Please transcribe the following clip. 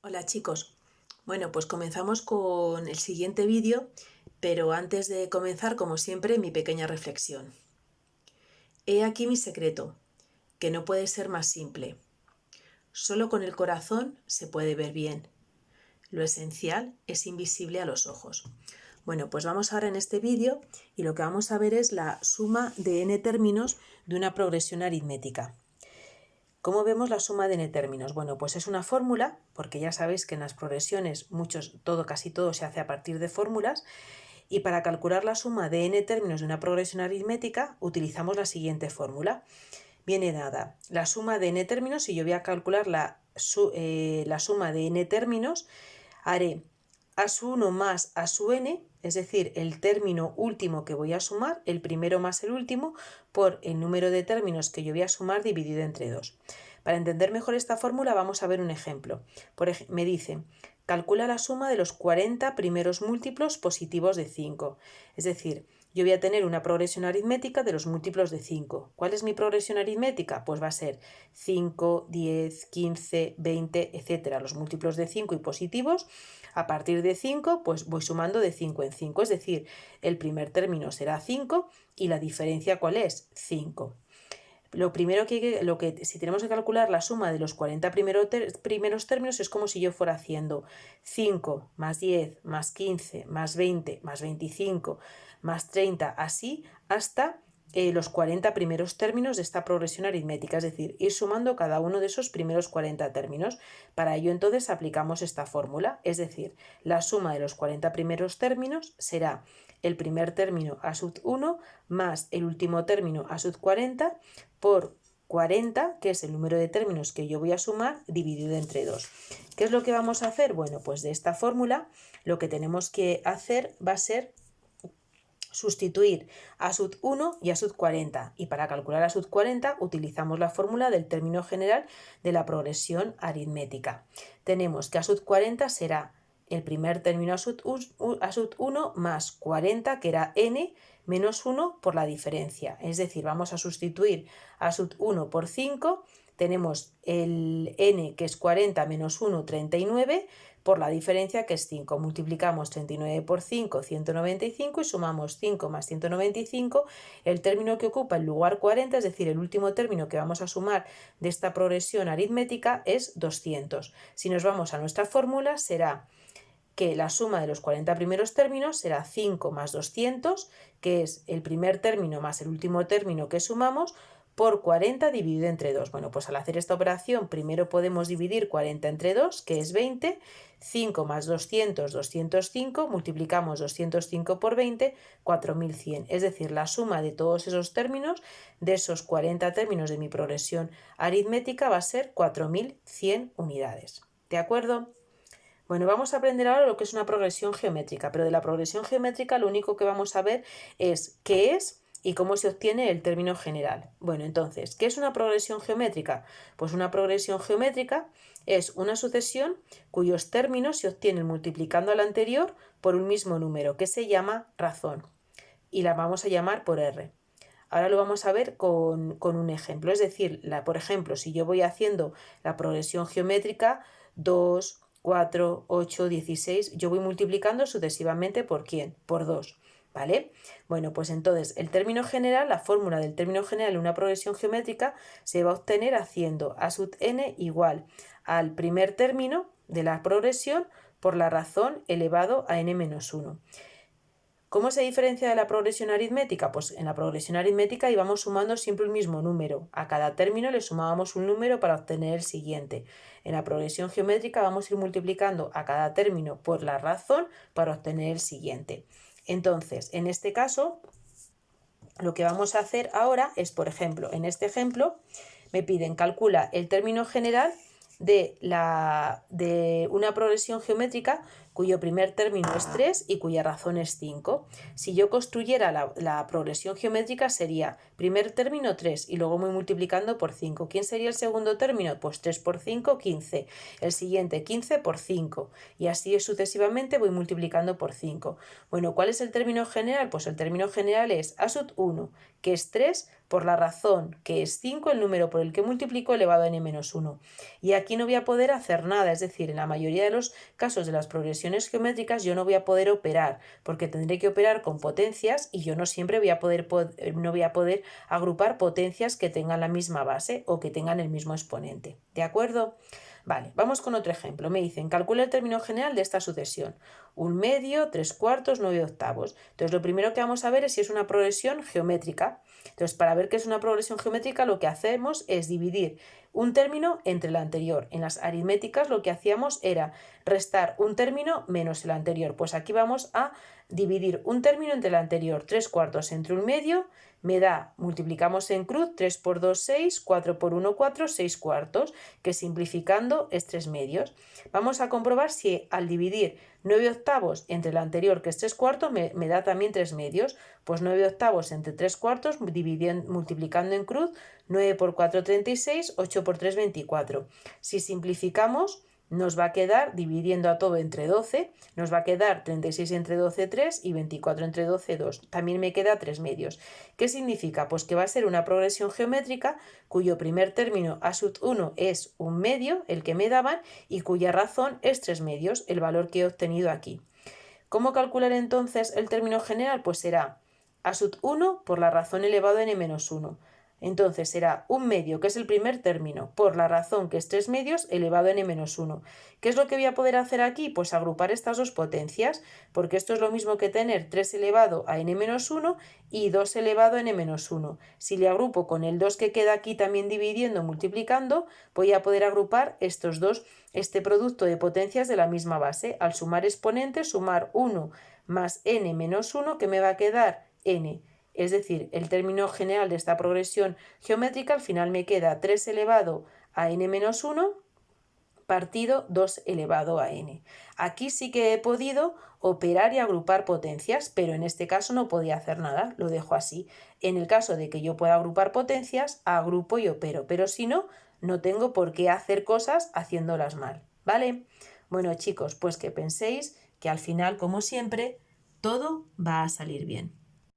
Hola chicos, bueno pues comenzamos con el siguiente vídeo, pero antes de comenzar, como siempre, mi pequeña reflexión. He aquí mi secreto, que no puede ser más simple. Solo con el corazón se puede ver bien. Lo esencial es invisible a los ojos. Bueno, pues vamos ahora en este vídeo y lo que vamos a ver es la suma de n términos de una progresión aritmética. ¿Cómo vemos la suma de n términos? Bueno, pues es una fórmula, porque ya sabéis que en las progresiones casi todo se hace a partir de fórmulas, y para calcular la suma de n términos de una progresión aritmética utilizamos la siguiente fórmula. Viene dada la suma de n términos. Si yo voy a calcular la suma de n términos, haré a1 más a(n), es decir, el término último que voy a sumar, el primero más el último, por el número de términos que yo voy a sumar dividido entre 2. Para entender mejor esta fórmula vamos a ver un ejemplo. Me dice, calcula la suma de los 40 primeros múltiplos positivos de 5. Es decir, yo voy a tener una progresión aritmética de los múltiplos de 5. ¿Cuál es mi progresión aritmética? Pues va a ser 5, 10, 15, 20, etc. Los múltiplos de 5 y positivos. A partir de 5, pues voy sumando de 5 en 5. Es decir, el primer término será 5 y la diferencia ¿cuál es? 5. Lo primero si tenemos que calcular la suma de los 40 primeros términos, es como si yo fuera haciendo 5 más 10 más 15 más 20 más 25 más 30, así hasta los 40 primeros términos de esta progresión aritmética, es decir, ir sumando cada uno de esos primeros 40 términos. Para ello entonces aplicamos esta fórmula, es decir, la suma de los 40 primeros términos será el primer término a sub 1 más el último término a sub 40 por 40, que es el número de términos que yo voy a sumar, dividido entre 2. ¿Qué es lo que vamos a hacer? Bueno, pues de esta fórmula lo que tenemos que hacer va a ser sustituir a sub 1 y a sub 40, y para calcular a sub 40 utilizamos la fórmula del término general de la progresión aritmética. Tenemos que a sub 40 será el primer término a sub 1 más 40, que era n, menos 1 por la diferencia. Es decir, vamos a sustituir a sub 1 por 5, tenemos el n, que es 40 menos 1, 39, por la diferencia, que es 5. Multiplicamos 39 por 5, 195, y sumamos 5 más 195, el término que ocupa el lugar 40, es decir, el último término que vamos a sumar de esta progresión aritmética es 200. Si nos vamos a nuestra fórmula, será que la suma de los 40 primeros términos será 5 más 200, que es el primer término más el último término que sumamos, por 40 dividido entre 2. Bueno, pues al hacer esta operación primero podemos dividir 40 entre 2, que es 20, 5 más 200, 205, multiplicamos 205 por 20, 4100. Es decir, la suma de todos esos términos, de esos 40 términos de mi progresión aritmética, va a ser 4100 unidades. ¿De acuerdo? Bueno, vamos a aprender ahora lo que es una progresión geométrica, pero de la progresión geométrica lo único que vamos a ver es qué es y cómo se obtiene el término general. Bueno, entonces, ¿qué es una progresión geométrica? Pues una progresión geométrica es una sucesión cuyos términos se obtienen multiplicando al anterior por un mismo número, que se llama razón, y la vamos a llamar por R. Ahora lo vamos a ver con un ejemplo, es decir, por ejemplo, si yo voy haciendo la progresión geométrica 2, 4, 8, 16, yo voy multiplicando sucesivamente ¿por quién? Por 2, ¿vale? Bueno, pues entonces el término general, la fórmula del término general en una progresión geométrica se va a obtener haciendo a sub n igual al primer término de la progresión por la razón elevado a n menos 1. ¿Cómo se diferencia de la progresión aritmética? Pues en la progresión aritmética íbamos sumando siempre un mismo número. A cada término le sumábamos un número para obtener el siguiente. En la progresión geométrica vamos a ir multiplicando a cada término por la razón para obtener el siguiente. Entonces, en este caso, lo que vamos a hacer ahora es, por ejemplo, en este ejemplo, me piden calcula el término general de una progresión geométrica cuyo primer término es 3 y cuya razón es 5. Si yo construyera la progresión geométrica sería primer término 3 y luego voy multiplicando por 5. ¿Quién sería el segundo término? Pues 3 por 5, 15. El siguiente 15 por 5 y así sucesivamente voy multiplicando por 5. Bueno, ¿cuál es el término general? Pues el término general es a sub 1, que es 3, por la razón que es 5, el número por el que multiplico elevado a n-1. Y aquí no voy a poder hacer nada, es decir, en la mayoría de los casos de las progresiones geométricas yo no voy a poder operar, porque tendré que operar con potencias y yo no siempre voy a poder agrupar potencias que tengan la misma base o que tengan el mismo exponente. ¿De acuerdo? Vale, vamos con otro ejemplo. Me dicen, calcula el término general de esta sucesión. 1/2, 3/4, 9/8. Entonces, lo primero que vamos a ver es si es una progresión geométrica. Entonces, para ver qué es una progresión geométrica, lo que hacemos es dividir un término entre el anterior. En las aritméticas lo que hacíamos era restar un término menos el anterior. Pues aquí vamos a dividir un término entre el anterior. 3/4 entre 1/2 me da, multiplicamos en cruz, 3 por 2, 6, 4 por 1, 4, 6/4, que simplificando es 3/2. Vamos a comprobar si al dividir 9/8 entre el anterior, que es 3/4, me da también 3/2. Pues 9/8 entre 3/4, multiplicando en cruz, 9 por 4, 36, 8 por 3, 24. Si simplificamos, nos va a quedar, dividiendo a todo entre 12, nos va a quedar 36 entre 12, 3 y 24 entre 12, 2. También me queda 3/2. ¿Qué significa? Pues que va a ser una progresión geométrica cuyo primer término a sub 1 es 1/2, el que me daban, y cuya razón es 3/2, el valor que he obtenido aquí. ¿Cómo calcular entonces el término general? Pues será a sub 1 por la razón elevado a n-1. Entonces será 1/2, que es el primer término, por la razón que es 3/2 elevado a n-1. ¿Qué es lo que voy a poder hacer aquí? Pues agrupar estas dos potencias, porque esto es lo mismo que tener 3 elevado a n-1 y 2 elevado a n-1. Si le agrupo con el 2 que queda aquí también dividiendo, multiplicando, voy a poder agrupar estos dos, este producto de potencias de la misma base. Al sumar exponentes, sumar 1 más n-1, que me va a quedar n. Es decir, el término general de esta progresión geométrica al final me queda 3 elevado a n-1 partido 2 elevado a n. Aquí sí que he podido operar y agrupar potencias, pero en este caso no podía hacer nada, lo dejo así. En el caso de que yo pueda agrupar potencias, agrupo y opero, pero si no, no tengo por qué hacer cosas haciéndolas mal, ¿vale? Bueno, chicos, pues que penséis que al final, como siempre, todo va a salir bien.